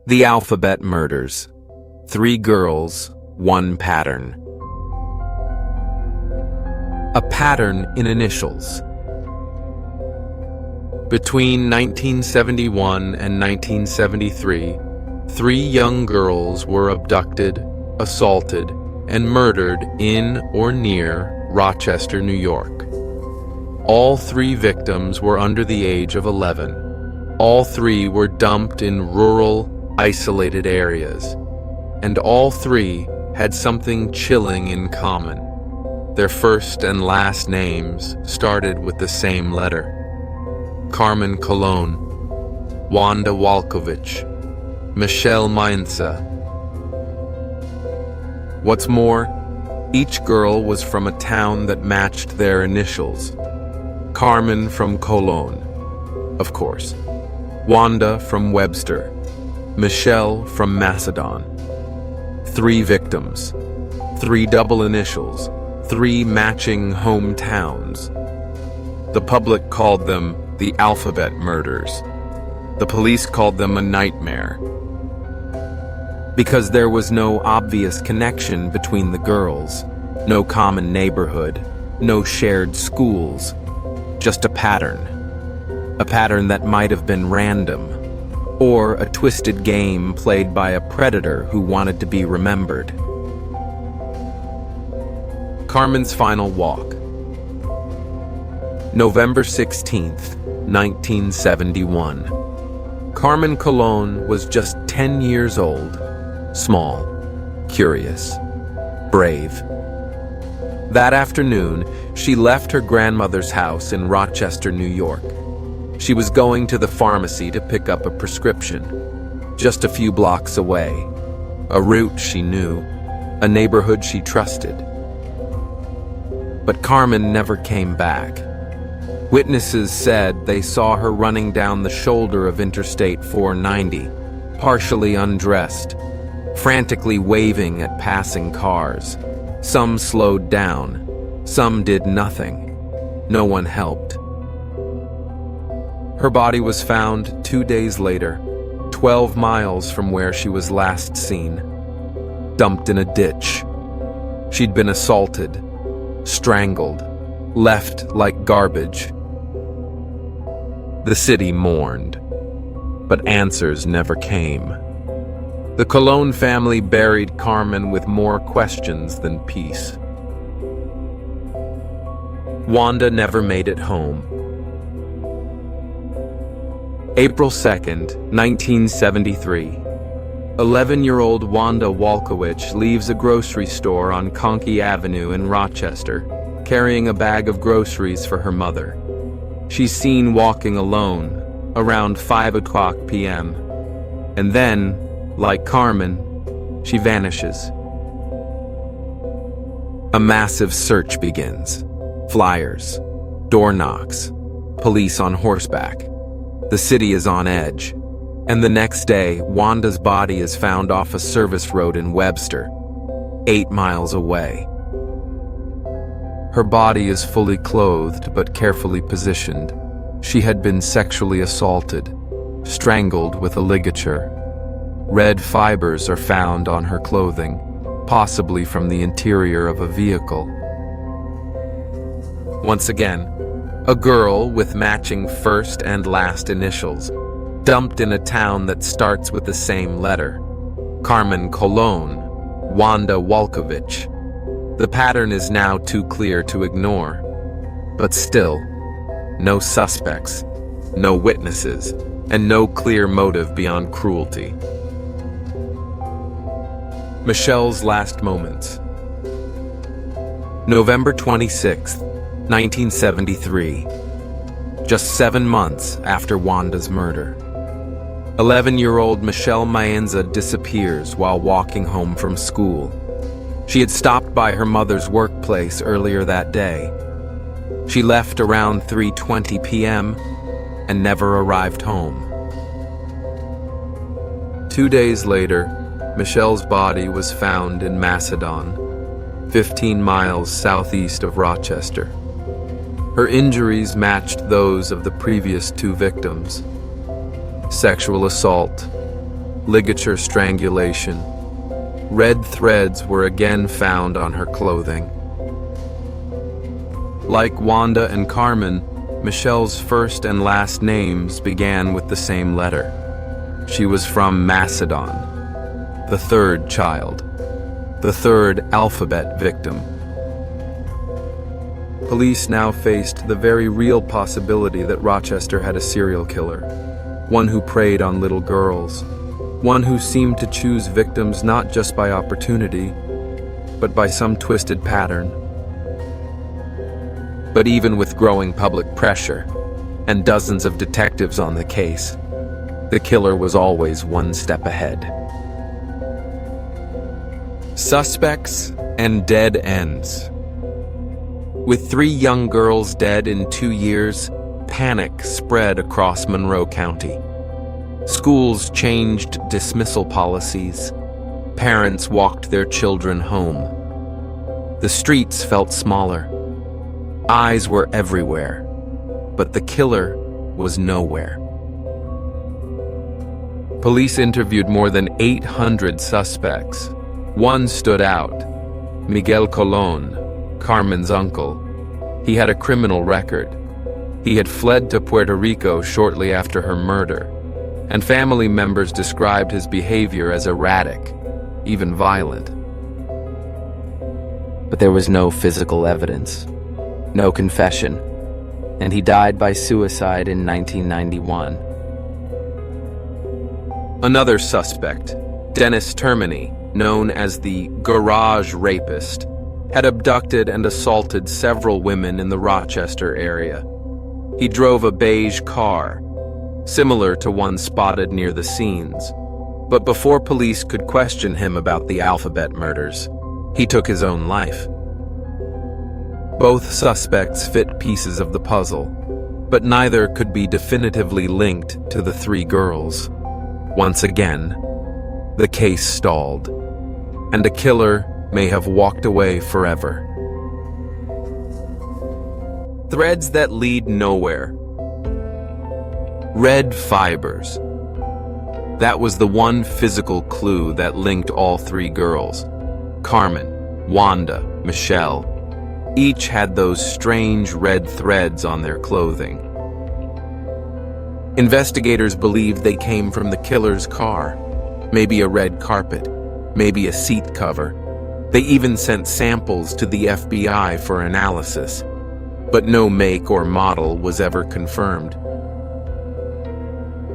The alphabet murders. 3 girls, 1 pattern. A pattern in initials. Between 1971 and 1973, 3 young girls were abducted, assaulted, and murdered in or near Rochester, New York. All 3 victims were under the age of 11. All 3 were dumped in rural, isolated areas. And all 3 had something chilling in common. Their first and last names started with the same letter. Carmen Colón, Wanda Walkowicz, Michelle Maenza. What's more, each girl was from a town that matched their initials. Carmen from Colón, of course. Wanda from Webster. Michelle from Macedon. 3 victims. 3 double initials. 3 matching hometowns. The public called them the alphabet murders. The police called them a nightmare. Because there was no obvious connection between the girls, no common neighborhood, no shared schools, just a pattern. A pattern that might have been random, or a twisted game played by a predator who wanted to be remembered. Carmen's final walk. November 16th, 1971. Carmen Colón was just 10 years old, small, curious, brave. That afternoon, she left her grandmother's house in Rochester, New York. She was going to the pharmacy to pick up a prescription, just a few blocks away. A route she knew, a neighborhood she trusted. But Carmen never came back. Witnesses said they saw her running down the shoulder of Interstate 490, partially undressed, frantically waving at passing cars. Some slowed down, some did nothing. No one helped. Her body was found 2 days later, 12 miles from where she was last seen, dumped in a ditch. She'd been assaulted, strangled, left like garbage. The city mourned, but answers never came. The Colón family buried Carmen with more questions than peace. Wanda never made it home. April 2nd, 1973. 11-year-old Wanda Walkowicz leaves a grocery store on Conkey Avenue in Rochester, carrying a bag of groceries for her mother. She's seen walking alone around 5 p.m. And then, like Carmen, she vanishes. A massive search begins. Flyers, door knocks, police on horseback. The city is on edge. And the next day, Wanda's body is found off a service road in Webster, 8 miles away. Her body is fully clothed but carefully positioned. She had been sexually assaulted, strangled with a ligature. Red fibers are found on her clothing, possibly from the interior of a vehicle. Once again, a girl with matching first and last initials, dumped in a town that starts with the same letter. Carmen Colón, Wanda Walkowicz. The pattern is now too clear to ignore. But still, no suspects, no witnesses, and no clear motive beyond cruelty. Michelle's last moments. November 26th, 1973. Just 7 months after Wanda's murder. 11-year-old Michelle Maenza disappears while walking home from school. She had stopped by her mother's workplace earlier that day. She left around 3:20 p.m. and never arrived home. 2 days later, Michelle's body was found in Macedon, 15 miles southeast of Rochester. Her injuries matched those of the previous 2 victims. Sexual assault, ligature strangulation. Red threads were again found on her clothing. Like Wanda and Carmen, Michelle's first and last names began with the same letter. She was from Macedon, the third child, the third alphabet victim. Police now faced the very real possibility that Rochester had a serial killer, one who preyed on little girls, one who seemed to choose victims not just by opportunity, but by some twisted pattern. But even with growing public pressure and dozens of detectives on the case, the killer was always one step ahead. Suspects and dead ends. With 3 young girls dead in 2 years, panic spread across Monroe County. Schools changed dismissal policies. Parents walked their children home. The streets felt smaller. Eyes were everywhere, but the killer was nowhere. Police interviewed more than 800 suspects. One stood out: Miguel Colón, Carmen's uncle. He had a criminal record. He had fled to Puerto Rico shortly after her murder, and family members described his behavior as erratic, even violent. But there was no physical evidence, no confession, and he died by suicide in 1991. Another suspect, Dennis Termini, known as the Garage Rapist, had abducted and assaulted several women in the Rochester area. He drove a beige car, similar to one spotted near the scenes. But before police could question him about the alphabet murders, he took his own life. Both suspects fit pieces of the puzzle, but neither could be definitively linked to the 3 girls. Once again, the case stalled, and the killer may have walked away forever. Threads that lead nowhere. Red fibers. That was the one physical clue that linked all 3 girls. Carmen, Wanda, Michelle. Each had those strange red threads on their clothing. Investigators believed they came from the killer's car. Maybe a red carpet, maybe a seat cover. They even sent samples to the FBI for analysis, but no make or model was ever confirmed.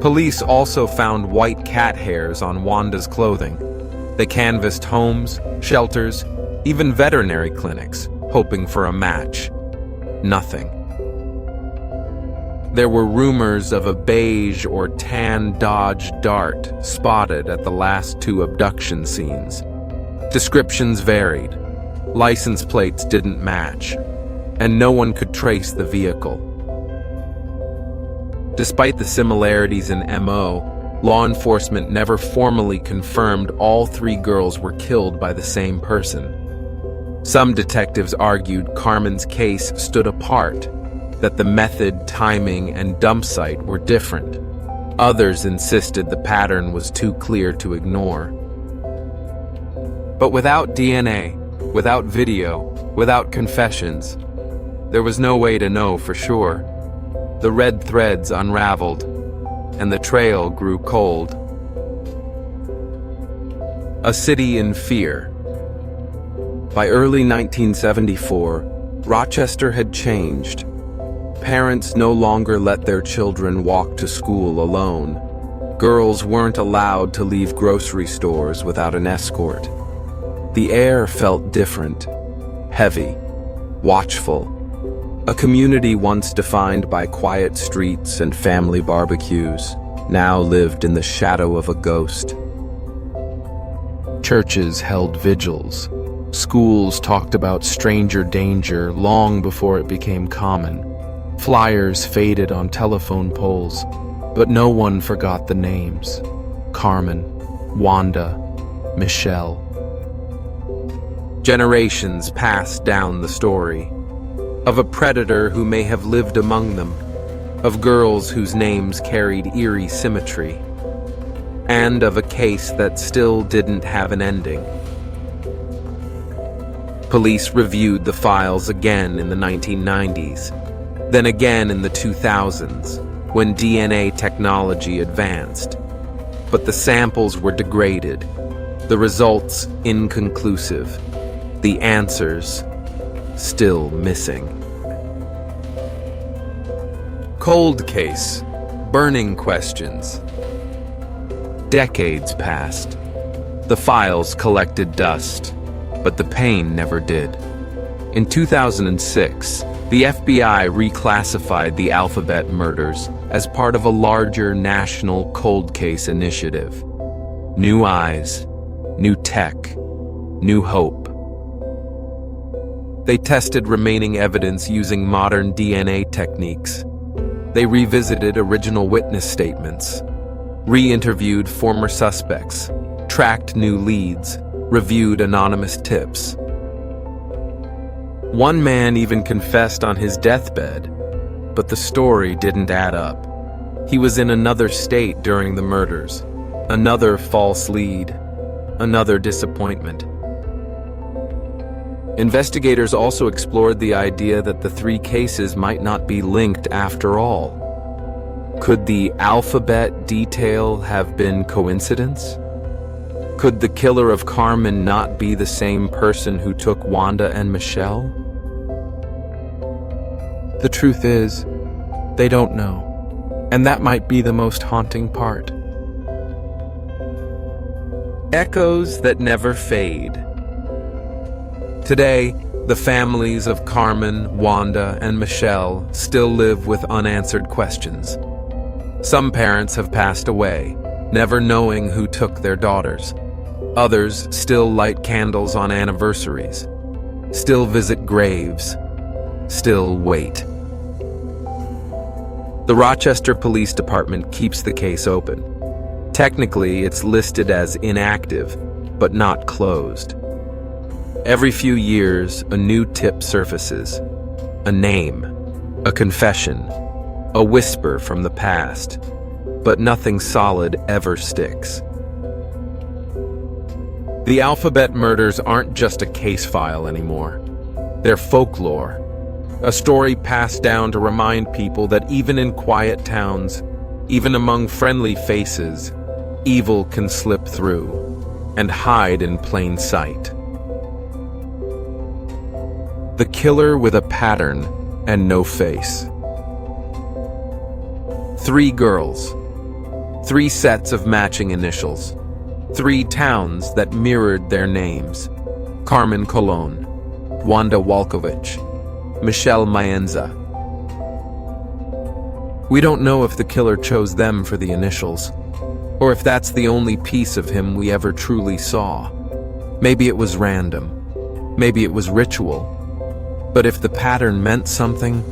Police also found white cat hairs on Wanda's clothing. They canvassed homes, shelters, even veterinary clinics, hoping for a match. Nothing. There were rumors of a beige or tan Dodge Dart spotted at the last 2 abduction scenes. Descriptions varied. License plates didn't match, and no one could trace the vehicle. Despite the similarities in MO, law enforcement never formally confirmed all 3 girls were killed by the same person. Some detectives argued Carmen's case stood apart, that the method, timing, and dump site were different. Others insisted the pattern was too clear to ignore. But without DNA, without video, without confessions, there was no way to know for sure. The red threads unraveled, and the trail grew cold. A city in fear. By early 1974, Rochester had changed. Parents no longer let their children walk to school alone. Girls weren't allowed to leave grocery stores without an escort. The air felt different, heavy, watchful. A community once defined by quiet streets and family barbecues now lived in the shadow of a ghost. Churches held vigils. Schools talked about stranger danger long before it became common. Flyers faded on telephone poles, but no one forgot the names: Carmen, Wanda, Michelle. Generations passed down the story of a predator who may have lived among them, of girls whose names carried eerie symmetry. and of a case that still didn't have an ending. Police reviewed the files again in the 1990s, then again in the 2000s, when DNA technology advanced. But the samples were degraded, the results inconclusive, the answers still missing. Cold case, burning questions. Decades passed. The files collected dust, but the pain never did. In 2006, the FBI reclassified the Alphabet murders as part of a larger national cold case initiative. New eyes, new tech, new hope. They tested remaining evidence using modern DNA techniques. They revisited original witness statements, re-interviewed former suspects, tracked new leads, reviewed anonymous tips. One man even confessed on his deathbed, but the story didn't add up. He was in another state during the murders, another false lead, another disappointment. Investigators also explored the idea that the three cases might not be linked after all. Could the Alphabet detail have been coincidence? Could the killer of Carmen not be the same person who took Wanda and Michelle? The truth is, they don't know, and that might be the most haunting part. Echoes that never fade. Today, the families of Carmen, Wanda, and Michelle still live with unanswered questions. Some parents have passed away, never knowing who took their daughters. Others still light candles on anniversaries, still visit graves, still wait. The Rochester Police Department keeps the case open. Technically, it's listed as inactive, but not closed. Every few years, a new tip surfaces. A name, a confession, a whisper from the past, but nothing solid ever sticks. The Alphabet murders aren't just a case file anymore. They're folklore, a story passed down to remind people that even in quiet towns, even among friendly faces, evil can slip through and hide in plain sight. The killer with a pattern and no face. 3 girls, 3 sets of matching initials, 3 towns that mirrored their names: Carmen Colón, Wanda Walkowicz, Michelle Maenza. We don't know if the killer chose them for the initials, or if that's the only piece of him we ever truly saw. Maybe it was random, maybe it was ritual. But if the pattern meant something,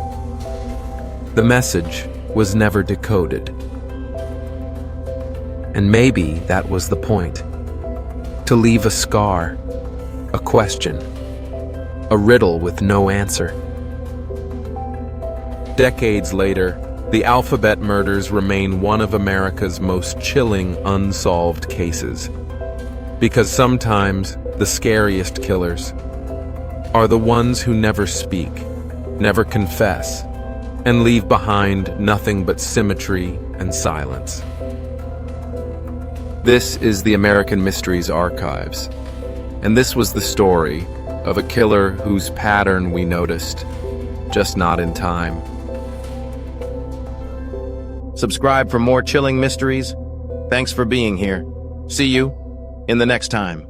the message was never decoded. And maybe that was the point. To leave a scar, a question, a riddle with no answer. Decades later, the Alphabet murders remain one of America's most chilling unsolved cases. Because sometimes the scariest killers are the ones who never speak, never confess, and leave behind nothing but symmetry and silence. This is the American Mysteries Archives, and this was the story of a killer whose pattern we noticed, just not in time. Subscribe for more chilling mysteries. Thanks for being here. See you in the next time.